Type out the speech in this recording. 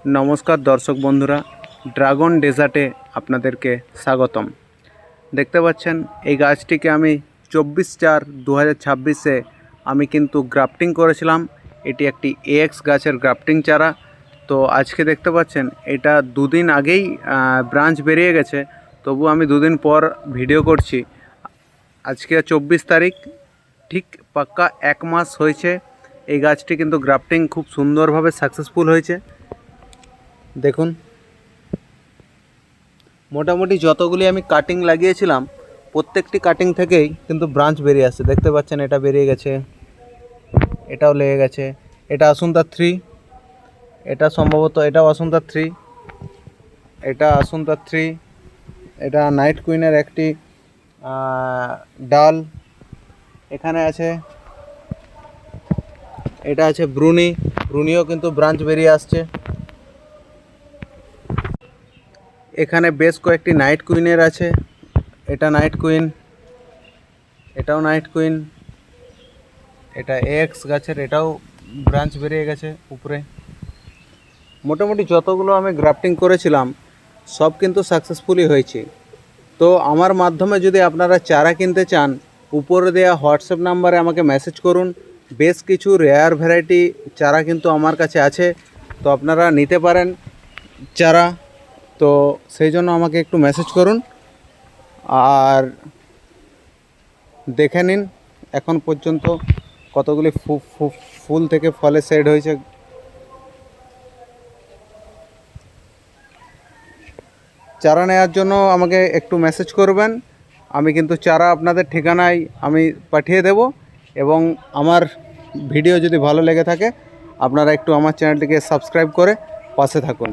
नमस्कार दर्शक बंधुरा ड्रैगन डेजार्टे आपनादेरके स्वागतम। देखते पाच्छेन এই গাছটিকে আমি 24/4/2026 আমি কিন্তু গ্রাফটিং করেছিলাম। এটি একটি এক্স গাছের গ্রাফটিং চারা। তো আজকে দেখতে পাচ্ছেন এটা দুদিন আগেই ব্রাঞ্চ বেরিয়ে গেছে, তবু আমি দুদিন পর ভিডিও করছি। আজকে 24 তারিখ, ঠিক পাক্কা এক মাস হয়েছে এই গাছটি কিন্তু গ্রাফটিং খুব সুন্দরভাবে সাকসেসফুল হয়েছে। দেখুন মোটামুটি যতগুলি আমি কাটিং লাগিয়েছিলাম প্রত্যেকটি কাটিং থেকেই কিন্তু ব্রাঞ্চ বেরিয়ে আসছে। দেখতে পাচ্ছেন এটা বেরিয়ে গেছে, এটাও লেগে গেছে, এটা আসুন্তা 3, এটা সম্ভবত এটাও আসুন্তা 3, এটা আসুন্তা 3, এটা নাইট কুইনের একটি ডাল এখানে আছে, এটা আছে ব্রুনিও কিন্তু ব্রাঞ্চ বেরিয়ে আসছে। এখানে বেশ কয়েকটি নাইট কুইনের আছে, এটা নাইট কুইন, এটাও নাইট কুইন, এটা এক্স গাছের এটাও ব্রাঞ্চ বেরিয়ে গেছে উপরে। মোটামুটি যতগুলো আমি গ্রাফটিং করেছিলাম সব কিন্তু সাকসেসফুলি হয়েছে। তো আমার মাধ্যমে যদি আপনারা চারা কিনতে চান উপরে দেওয়া হোয়াটসঅ্যাপ নাম্বারে আমাকে মেসেজ করুন। বেশ কিছু রেয়ার ভ্যারাইটি চারা কিন্তু আমার কাছে আছে, তো আপনারা নিতে পারেন চারা। তো সেই জন্য আমাকে একটু মেসেজ করুন আর দেখে নিন এখন পর্যন্ত কতগুলি ফুল থেকে ফলে সেট হয়েছে। চারা নেওয়ার জন্য আমাকে একটু মেসেজ করবেন, আমি কিন্তু চারা আপনাদের ঠিকানায় আমি পাঠিয়ে দেব। এবং আমার ভিডিও যদি ভালো লেগে থাকে আপনারা একটু আমার চ্যানেলটিকে সাবস্ক্রাইব করে পাশে থাকুন।